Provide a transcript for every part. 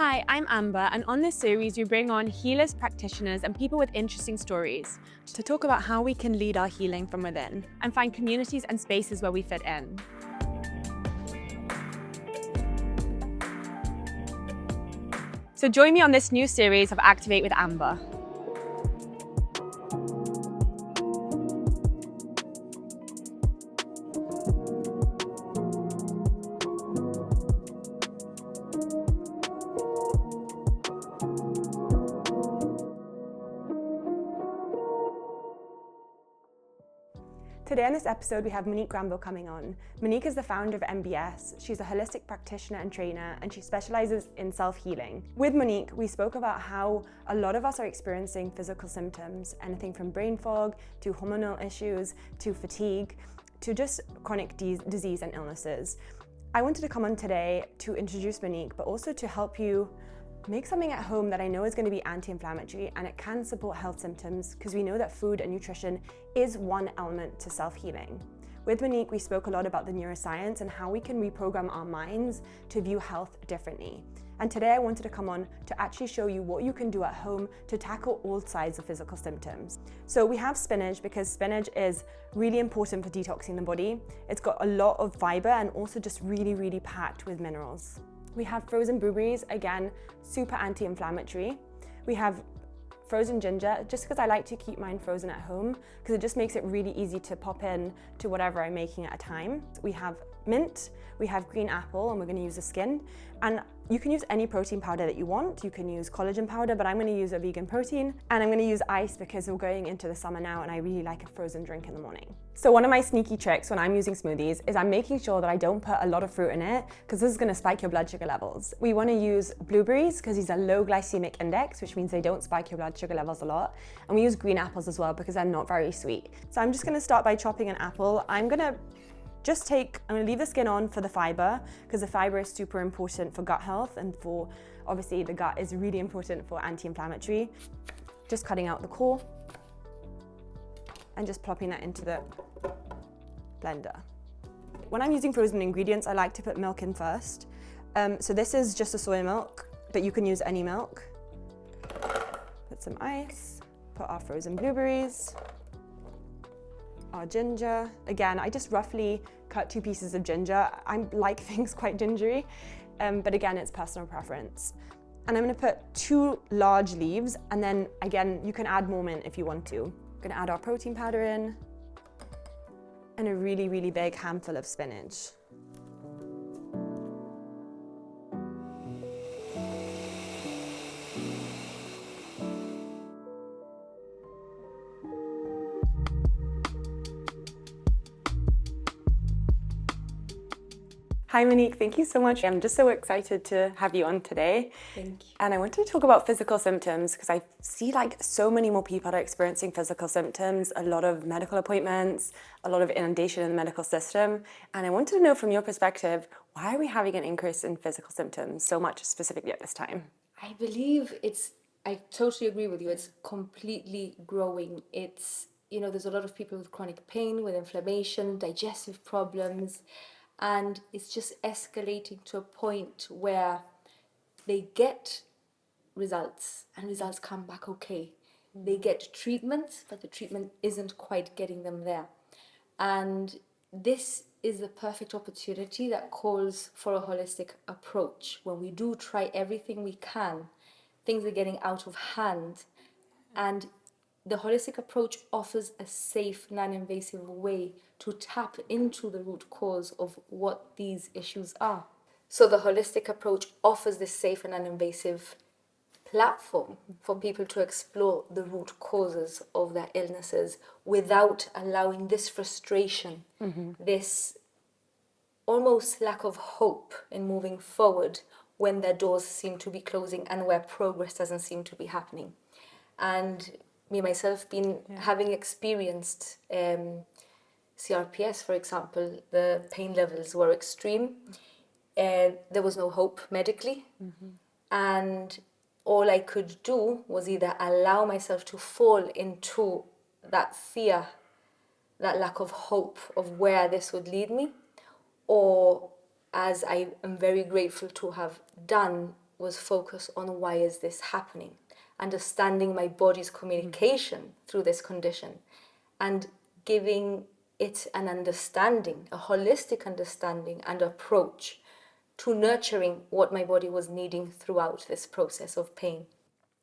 Hi, I'm Amber, and on this series we bring on healers, practitioners and people with interesting stories to talk about how we can lead our healing from within and find communities and spaces where we fit in. So join me on this new series of Activate with Amber. Today on this episode, we have Monique Grambow coming on. Monique is the founder of MBS. She's a holistic practitioner and trainer, and she specializes in self-healing. With Monique, we spoke about how a lot of us are experiencing physical symptoms, anything from brain fog to hormonal issues to fatigue to just chronic disease and illnesses. I wanted to come on today to introduce Monique, but also to help you make something at home that I know is going to be anti-inflammatory and it can support health symptoms, because we know that food and nutrition is one element to self-healing. With Monique, we spoke a lot about the neuroscience and how we can reprogram our minds to view health differently. And today I wanted to come on to actually show you what you can do at home to tackle all sides of physical symptoms. So we have spinach, because spinach is really important for detoxing the body. It's got a lot of fiber and also just really packed with minerals. We have frozen blueberries, again, super anti-inflammatory. We have frozen ginger, just because I like to keep mine frozen at home, because it just makes it really easy to pop in to whatever I'm making at a time. We have mint, we have green apple, and we're going to use the skin. And you can use any protein powder that you want. You can use collagen powder, but I'm going to use a vegan protein. And I'm going to use ice because we're going into the summer now and I really like a frozen drink in the morning. So one of my sneaky tricks when I'm using smoothies is I'm making sure that I don't put a lot of fruit in it, because this is going to spike your blood sugar levels. We want to use blueberries because these are low glycemic index, which means they don't spike your blood sugar levels a lot. And we use green apples as well because they're not very sweet. So I'm just going to start by chopping an apple. I'm going to leave the skin on for the fiber, because the fiber is super important for gut health, and for obviously the gut is really important for anti-inflammatory. Just cutting out the core and just plopping that into the blender. When I'm using frozen ingredients, I like to put milk in first. So this is just a soy milk, but you can use any milk. Put some ice, put our frozen blueberries, our ginger. Again, I just roughly cut 2 pieces of ginger. I like things quite gingery, but again, it's personal preference. And I'm gonna put 2 large leaves, and then again, you can add more mint if you want to. I'm gonna add our protein powder in, and a really big handful of spinach. Hi Monique, thank you so much. I'm just so excited to have you on today. Thank you. And I wanted to talk about physical symptoms, because I see like so many more people are experiencing physical symptoms, a lot of medical appointments, a lot of inundation in the medical system. And I wanted to know from your perspective, why are we having an increase in physical symptoms so much specifically at this time? I believe I totally agree with you. It's completely growing. There's a lot of people with chronic pain, with inflammation, digestive problems, and it's just escalating to a point where they get results and results come back okay. They get treatment, but the treatment isn't quite getting them there. And this is the perfect opportunity that calls for a holistic approach. When we do try everything we can, things are getting out of hand, and the holistic approach offers a safe, non-invasive way to tap into the root cause of what these issues are. So the holistic approach offers this safe and non-invasive platform for people to explore the root causes of their illnesses without allowing this frustration, this almost lack of hope in moving forward when their doors seem to be closing and where progress doesn't seem to be happening. And me myself having experienced CRPS, for example, the pain levels were extreme. There was no hope medically, and all I could do was either allow myself to fall into that fear, that lack of hope of where this would lead me, or, as I am very grateful to have done, was focused on why is this happening, understanding my body's communication through this condition, and giving it an understanding, a holistic understanding and approach to nurturing what my body was needing throughout this process of pain.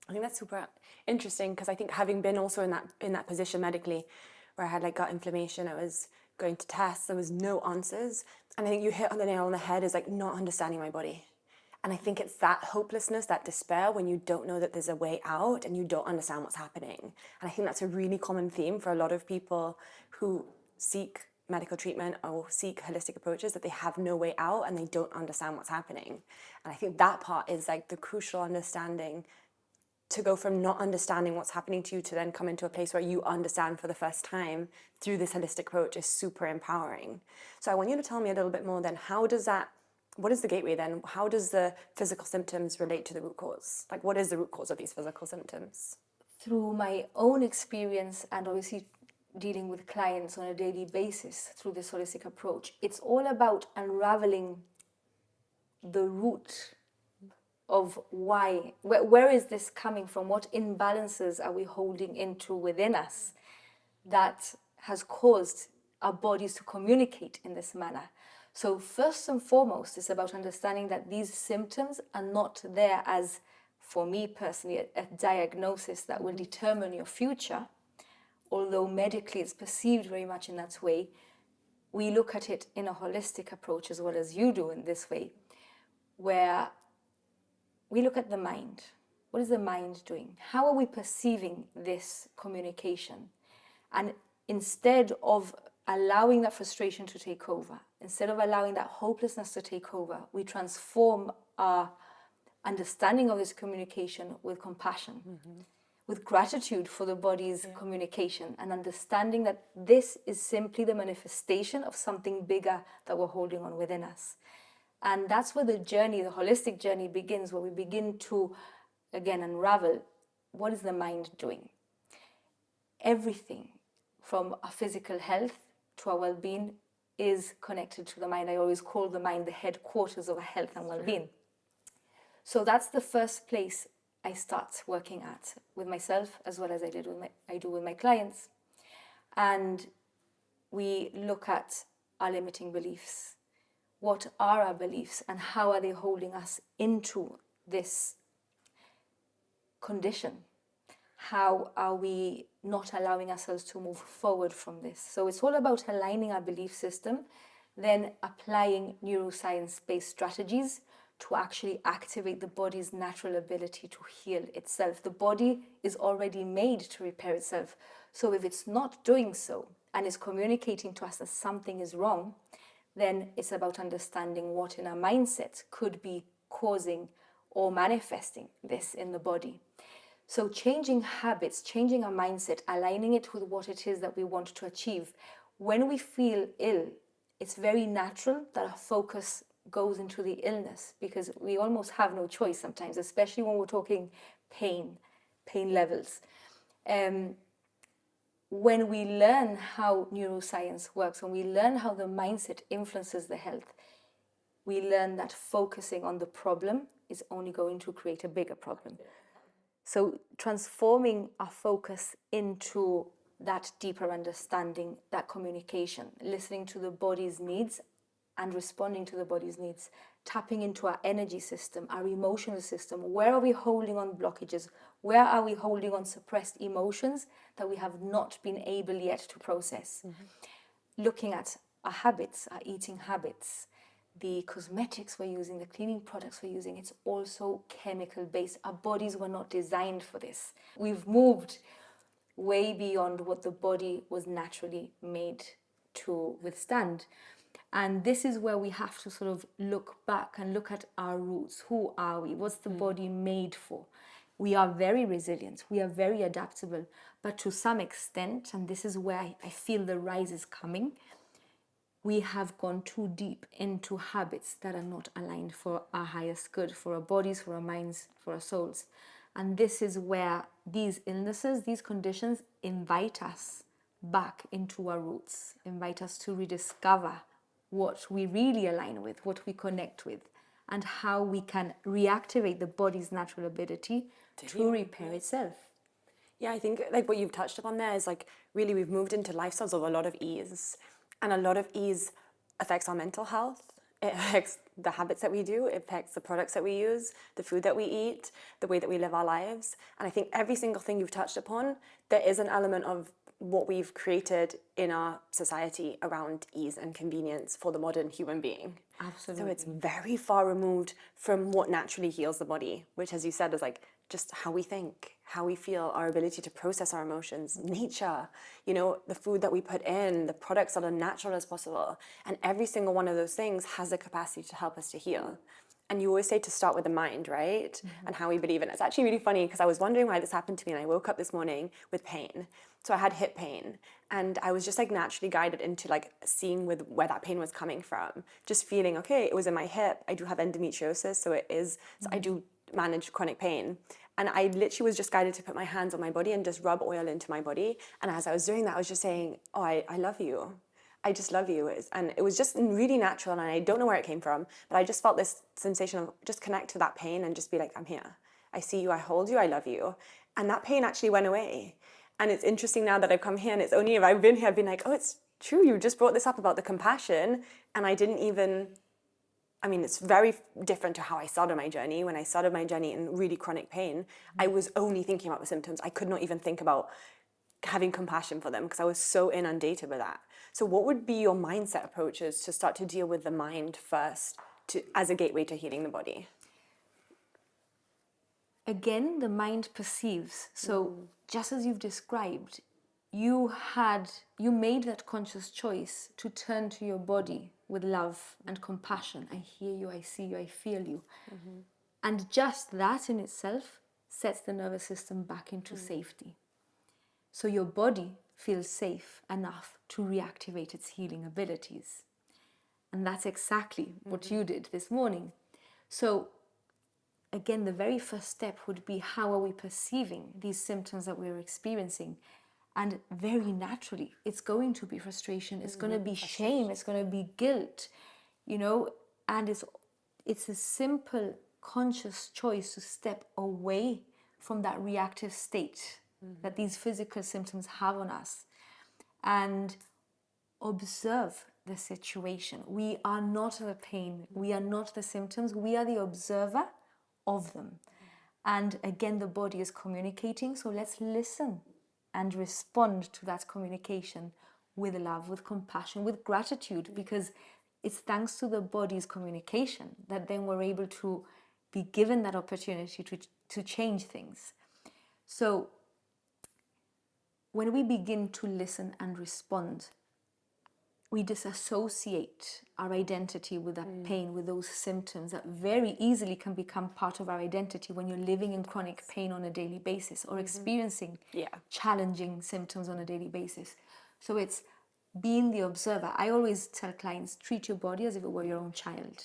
I think that's super interesting, because I think having been also in that position medically, where I had like gut inflammation, I was going to tests, there was no answers, and I think you hit on the nail on the head, is like not understanding my body. And I think it's that hopelessness, that despair, when you don't know that there's a way out and you don't understand what's happening. And I think that's a really common theme for a lot of people who seek medical treatment or seek holistic approaches, that they have no way out and they don't understand what's happening. And I think that part is like the crucial understanding, to go from not understanding what's happening to you to then come into a place where you understand for the first time through this holistic approach, is super empowering. So I want you to tell me a little bit more then, what is the gateway then? How does the physical symptoms relate to the root cause? Like, what is the root cause of these physical symptoms? Through my own experience, and obviously dealing with clients on a daily basis through this holistic approach, it's all about unraveling the root of why, where is this coming from? What imbalances are we holding into within us that has caused our bodies to communicate in this manner? So first and foremost, it's about understanding that these symptoms are not there as, for me personally, a diagnosis that will determine your future, although medically it's perceived very much in that way. We look at it in a holistic approach, as well as you do in this way, where we look at the mind. What is the mind doing? How are we perceiving this communication? And instead of allowing that frustration to take over, instead of allowing that hopelessness to take over, we transform our understanding of this communication with compassion, with gratitude for the body's communication, and understanding that this is simply the manifestation of something bigger that we're holding on within us. And that's where the journey, the holistic journey begins, where we begin to, again, unravel what is the mind doing. Everything from our physical health to our well-being is connected to the mind. I always call the mind the headquarters of our health and well-being. So that's the first place I start working at with myself, as well as I do with my clients. And we look at our limiting beliefs. What are our beliefs and how are they holding us into this condition? How are we not allowing ourselves to move forward from this? So it's all about aligning our belief system, then applying neuroscience-based strategies to actually activate the body's natural ability to heal itself. The body is already made to repair itself. So if it's not doing so and is communicating to us that something is wrong, then it's about understanding what in our mindset could be causing or manifesting this in the body. So changing habits, changing our mindset, aligning it with what it is that we want to achieve. When we feel ill, it's very natural that our focus goes into the illness, because we almost have no choice sometimes, especially when we're talking pain levels. When we learn how neuroscience works, when we learn how the mindset influences the health, we learn that focusing on the problem is only going to create a bigger problem. So transforming our focus into that deeper understanding, that communication, listening to the body's needs and responding to the body's needs, tapping into our energy system, our emotional system. Where are we holding on blockages? Where are we holding on suppressed emotions that we have not been able yet to process? Looking at our habits, our eating habits, the cosmetics we're using, the cleaning products we're using, it's also chemical based. Our bodies were not designed for this. We've moved way beyond what the body was naturally made to withstand. And this is where we have to sort of look back and look at our roots. Who are we? What's the body made for? We are very resilient. We are very adaptable. But to some extent, and this is where I feel the rise is coming, we have gone too deep into habits that are not aligned for our highest good, for our bodies, for our minds, for our souls. And this is where these illnesses, these conditions invite us back into our roots, invite us to rediscover what we really align with, what we connect with, and how we can reactivate the body's natural ability to repair itself. Yeah, I think like what you've touched upon there is like really we've moved into lifestyles of a lot of ease, and a lot of ease affects our mental health. It affects the habits that we do, it affects the products that we use, the food that we eat, the way that we live our lives. And I think every single thing you've touched upon, there is an element of what we've created in our society around ease and convenience for the modern human being. Absolutely. So it's very far removed from what naturally heals the body, which, as you said, is like just how we think, how we feel, our ability to process our emotions, nature, you know, the food that we put in, the products that are natural as possible. And every single one of those things has the capacity to help us to heal. And you always say to start with the mind, right? Mm-hmm. And how we believe in it. It's actually really funny because I was wondering why this happened to me, and I woke up this morning with pain. So I had hip pain, and I was just like naturally guided into like seeing with where that pain was coming from. Just feeling, okay, it was in my hip. I do have endometriosis, so it is, so I do manage chronic pain. And I literally was just guided to put my hands on my body and just rub oil into my body. And as I was doing that, I was just saying, oh, I love you. I just love you. And it was just really natural, and I don't know where it came from, but I just felt this sensation of just connect to that pain and just be like, I'm here. I see you, I hold you, I love you. And that pain actually went away. And it's interesting now that I've come here, and it's only if I've been here, I've been like, oh, it's true. You just brought this up about the compassion. And I didn't even, I mean, it's very different to how I started my journey. When I started my journey in really chronic pain, I was only thinking about the symptoms. I could not even think about having compassion for them because I was so inundated with that. So what would be your mindset approaches to start to deal with the mind first as a gateway to healing the body? Again, the mind perceives. So just as you've described, you made that conscious choice to turn to your body with love and compassion. I hear you, I see you, I feel you. Mm-hmm. And just that in itself sets the nervous system back into safety. So your body feels safe enough to reactivate its healing abilities. And that's exactly what you did this morning. So again, the very first step would be, how are we perceiving these symptoms that we're experiencing? And very naturally, it's going to be frustration, it's going to be shame, it's going to be guilt, you know, and it's a simple conscious choice to step away from that reactive state that these physical symptoms have on us and observe the situation. We are not the pain, we are not the symptoms, we are the observer of them. And again, the body is communicating, so let's listen and respond to that communication with love, with compassion, with gratitude, because it's thanks to the body's communication that then we're able to be given that opportunity to change things. So when we begin to listen and respond, we disassociate our identity with that pain, with those symptoms that very easily can become part of our identity when you're living in chronic pain on a daily basis or experiencing challenging symptoms on a daily basis. So it's being the observer. I always tell clients, treat your body as if it were your own child.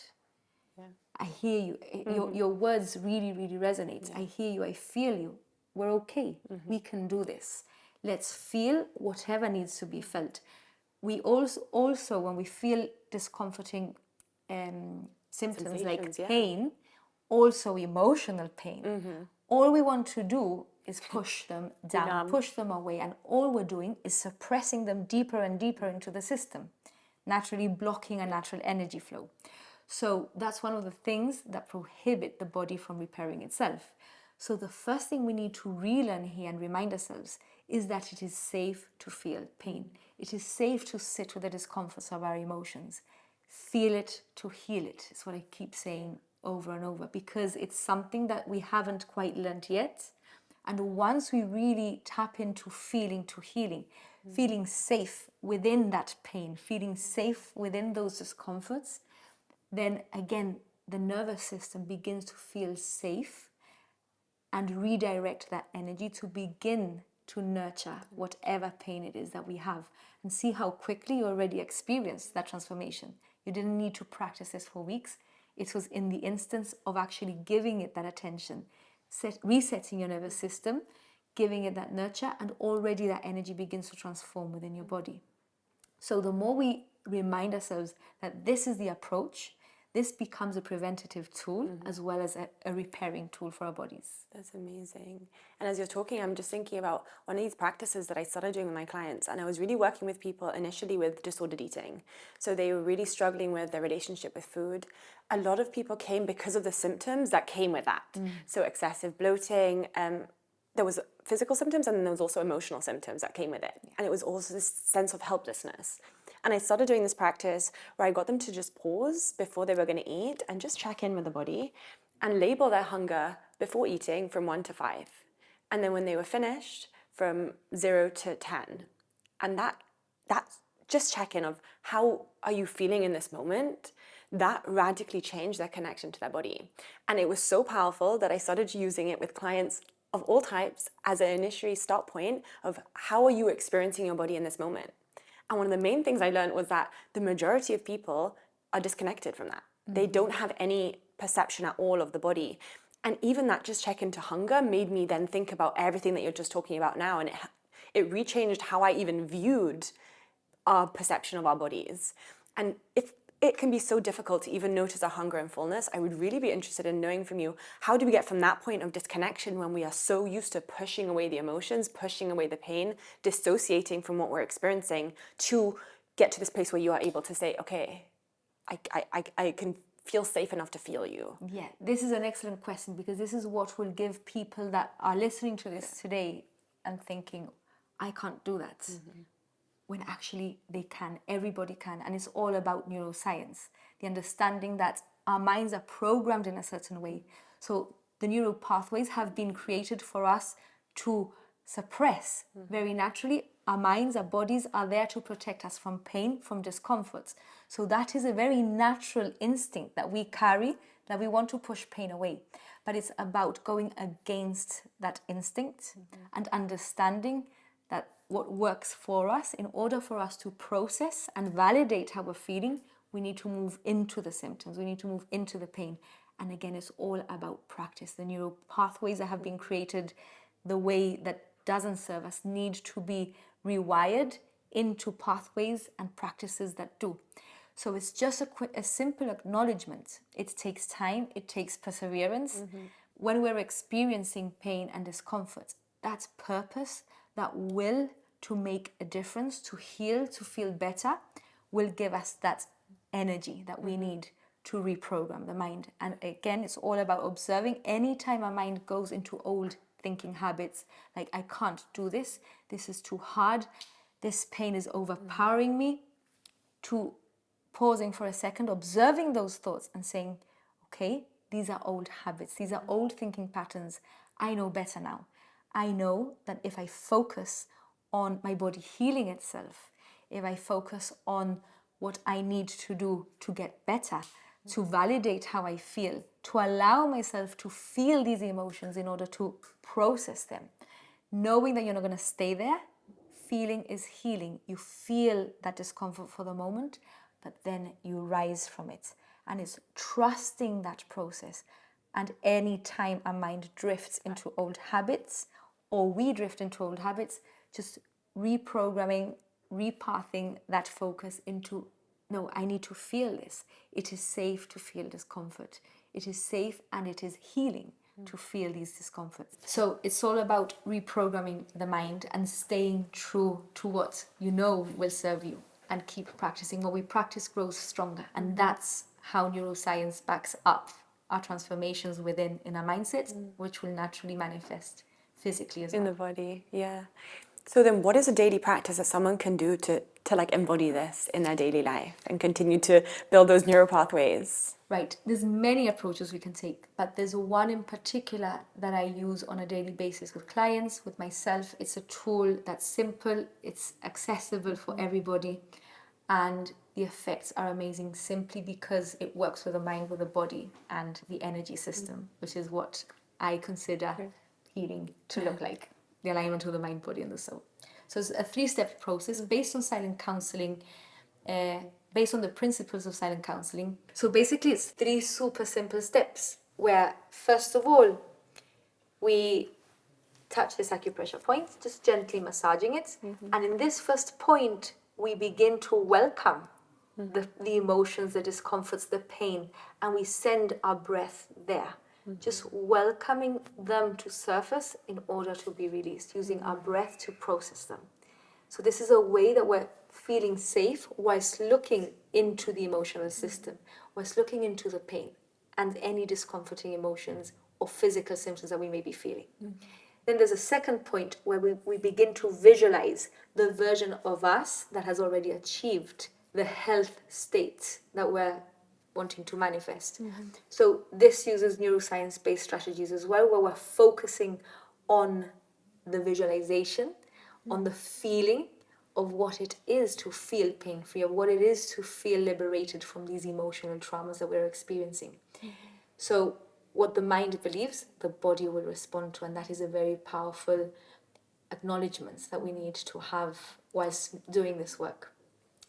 Yeah. I hear you. Your words really, really resonate. Yeah. I hear you. I feel you. We're okay. We can do this. Let's feel whatever needs to be felt. We also when we feel discomforting symptoms like pain, also emotional pain, all we want to do is push them down, push them away, and all we're doing is suppressing them deeper and deeper into the system, naturally blocking a natural energy flow. So that's one of the things that prohibit the body from repairing itself. So the first thing we need to relearn here and remind ourselves is that it is safe to feel pain. It is safe to sit with the discomforts of our emotions. Feel it to heal it. It's what I keep saying over and over, because it's something that we haven't quite learned yet. And once we really tap into feeling to healing, feeling safe within that pain, feeling safe within those discomforts, then again, the nervous system begins to feel safe and redirect that energy to begin to nurture whatever pain it is that we have, and see how quickly you already experienced that transformation. You didn't need to practice this for weeks. It was in the instance of actually giving it that attention, resetting your nervous system, giving it that nurture, and already that energy begins to transform within your body. So the more we remind ourselves that this is the approach, this becomes a preventative tool as well as a repairing tool for our bodies. That's amazing. And as you're talking, I'm just thinking about one of these practices that I started doing with my clients. And I was really working with people initially with disordered eating. So they were really struggling with their relationship with food. A lot of people came because of the symptoms that came with that. So excessive bloating, there was physical symptoms, and then there was also emotional symptoms that came with it. And it was also this sense of helplessness. And I started doing this practice where I got them to just pause before they were going to eat and just check in with the body and label their hunger before eating from 1 to 5. And then when they were finished, from 0 to 10. And that just check in of how are you feeling in this moment, that radically changed their connection to their body. And it was so powerful that I started using it with clients of all types as an initial start point of how are you experiencing your body in this moment. And one of the main things I learned was that the majority of people are disconnected from that. They don't have any perception at all of the body. And even that just check into hunger made me then think about everything that you're just talking about now. And it rechanged how I even viewed our perception of our bodies. And if it can be so difficult to even notice our hunger and fullness, I would really be interested in knowing from you, how do we get from that point of disconnection when we are so used to pushing away the emotions, pushing away the pain, dissociating from what we're experiencing, to get to this place where you are able to say, okay, I can feel safe enough to feel you? Yeah, this is an excellent question, because this is what will give people that are listening to this today and thinking, I can't do that. When actually they can, everybody can. And it's all about neuroscience, the understanding that our minds are programmed in a certain way. So the neural pathways have been created for us to suppress very naturally. Our minds, our bodies are there to protect us from pain, from discomforts. So that is a very natural instinct that we carry, that we want to push pain away. But it's about going against that instinct and understanding that what works for us, in order for us to process and validate how we're feeling, we need to move into the symptoms, we need to move into the pain. And again, it's all about practice. The neural pathways that have been created, the way that doesn't serve us, need to be rewired into pathways and practices that do. So it's just a simple acknowledgement. It takes time, it takes perseverance. When we're experiencing pain and discomfort, that's purpose, that will to make a difference, to heal, to feel better, will give us that energy that we need to reprogram the mind. And again, it's all about observing. Anytime our mind goes into old thinking habits, like I can't do this, this is too hard, this pain is overpowering me, to pausing for a second, observing those thoughts and saying, okay, these are old habits, these are old thinking patterns. I know better now. I know that if I focus on my body healing itself, if I focus on what I need to do to get better, to validate how I feel, to allow myself to feel these emotions in order to process them, knowing that you're not going to stay there. Feeling is healing. You feel that discomfort for the moment, but then you rise from it. And it's trusting that process. And any time our mind drifts into old habits, or we drift into old habits, just reprogramming, repathing that focus into, no, I need to feel this. It is safe to feel discomfort. It is safe and it is healing to feel these discomforts. So it's all about reprogramming the mind and staying true to what you know will serve you, and keep practicing. What we practice grows stronger, and that's how neuroscience backs up our transformations within in our mindset, which will naturally manifest physically as well. In the body, yeah. So then what is a daily practice that someone can do to like embody this in their daily life and continue to build those neural pathways? Right, there's many approaches we can take, but there's one in particular that I use on a daily basis with clients, with myself. It's a tool that's simple, it's accessible for everybody, and the effects are amazing simply because it works with the mind, with the body, and the energy system, which is what I consider healing to look like, the alignment of the mind, body, and the soul. So it's a 3-step process based on silent counseling, based on the principles of silent counseling. So basically it's 3 super simple steps, where first of all, we touch this acupressure point, just gently massaging it. And in this first point, we begin to welcome the emotions, the discomforts, the pain, and we send our breath there. Just welcoming them to surface in order to be released, using our breath to process them. So this is a way that we're feeling safe whilst looking into the emotional system, whilst looking into the pain and any discomforting emotions or physical symptoms that we may be feeling. Then there's a second point where we begin to visualize the version of us that has already achieved the health state that we're wanting to manifest. So this uses neuroscience-based strategies as well, where we're focusing on the visualization, on the feeling of what it is to feel pain-free, of what it is to feel liberated from these emotional traumas that we're experiencing. So what the mind believes, the body will respond to, and that is a very powerful acknowledgement that we need to have whilst doing this work.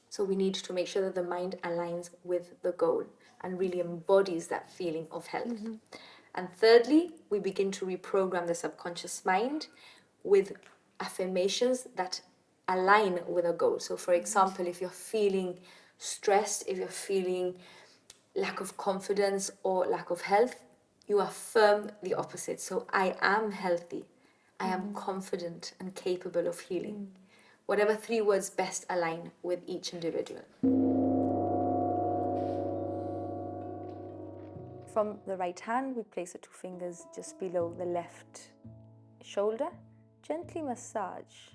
So we need to make sure that the mind aligns with the goal and really embodies that feeling of health. And thirdly, we begin to reprogram the subconscious mind with affirmations that align with a goal. So for example, if you're feeling stressed, if you're feeling lack of confidence or lack of health, you affirm the opposite. So I am healthy, I am confident and capable of healing. Whatever 3 words best align with each individual. From the right hand, we place the 2 fingers just below the left shoulder. Gently massage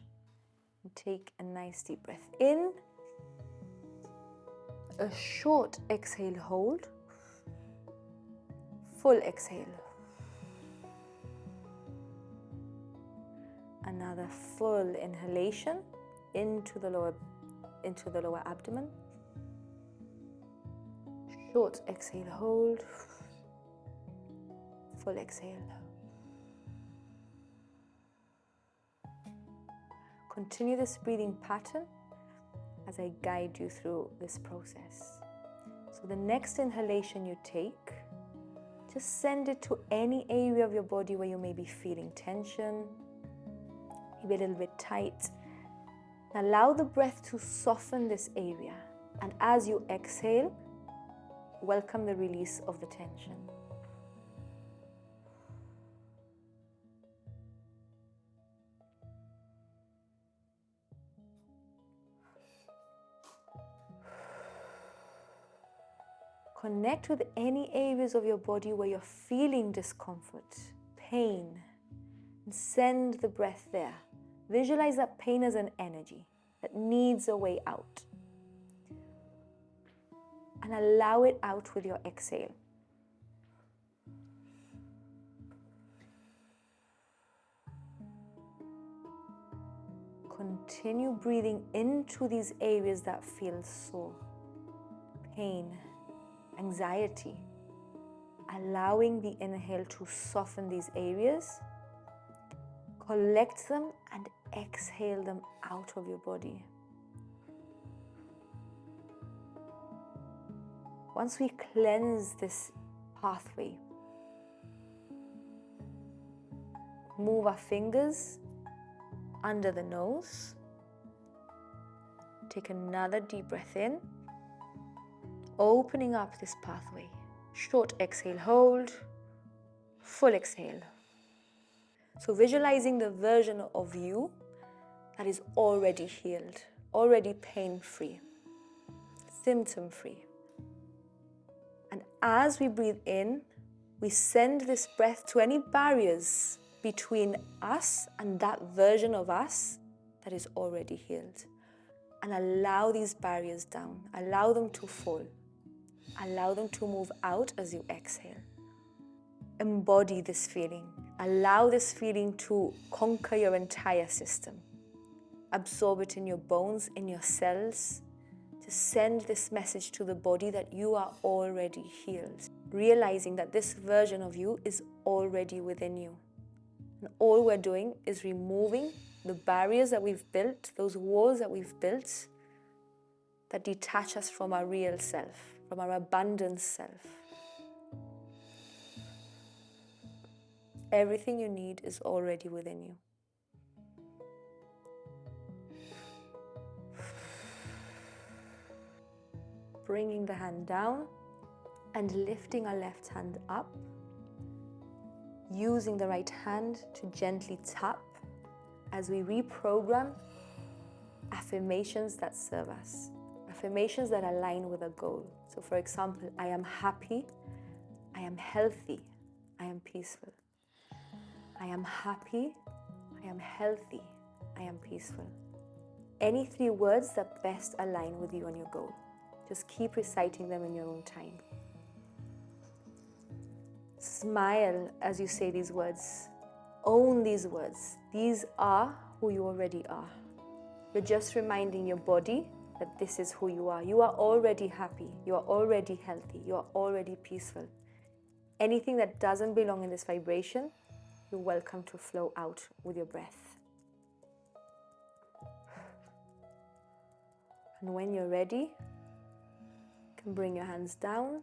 and take a nice deep breath in. A short exhale, hold. Full exhale. Another full inhalation into the lower abdomen. Short exhale, hold. Full exhale. Continue this breathing pattern as I guide you through this process. So the next inhalation you take, just send it to any area of your body where you may be feeling tension, maybe a little bit tight. Allow the breath to soften this area, and as you exhale, welcome the release of the tension. Connect with any areas of your body where you're feeling discomfort, pain, and send the breath there. Visualize that pain as an energy that needs a way out. And allow it out with your exhale. Continue breathing into these areas that feel sore, pain, anxiety, allowing the inhale to soften these areas, collect them and exhale them out of your body. Once we cleanse this pathway, move our fingers under the nose, take another deep breath in, opening up this pathway. Short exhale, hold, full exhale. So visualizing the version of you that is already healed, already pain-free, symptom-free. And as we breathe in, we send this breath to any barriers between us and that version of us that is already healed. And allow these barriers down, allow them to fall. Allow them to move out as you exhale. Embody this feeling. Allow this feeling to conquer your entire system. Absorb it in your bones, in your cells. To send this message to the body that you are already healed. Realizing that this version of you is already within you. And all we're doing is removing the barriers that we've built, those walls that we've built that detach us from our real self, from our abundant self. Everything you need is already within you. bringing the hand down and lifting our left hand up, using the right hand to gently tap as we reprogram affirmations that serve us, affirmations that align with a goal. So for example, I am happy, I am healthy, I am peaceful. I am happy, I am healthy, I am peaceful. Any 3 words that best align with you and your goal. Just keep reciting them in your own time. Smile as you say these words. Own these words. These are who you already are. You're just reminding your body that this is who you are. You are already happy. You are already healthy. You are already peaceful. Anything that doesn't belong in this vibration, you're welcome to flow out with your breath. And when you're ready, you can bring your hands down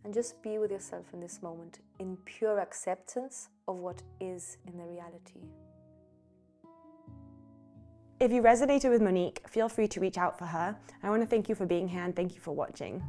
and just be with yourself in this moment, in pure acceptance of what is in the reality. If you resonated with Monique, feel free to reach out for her. I want to thank you for being here and thank you for watching.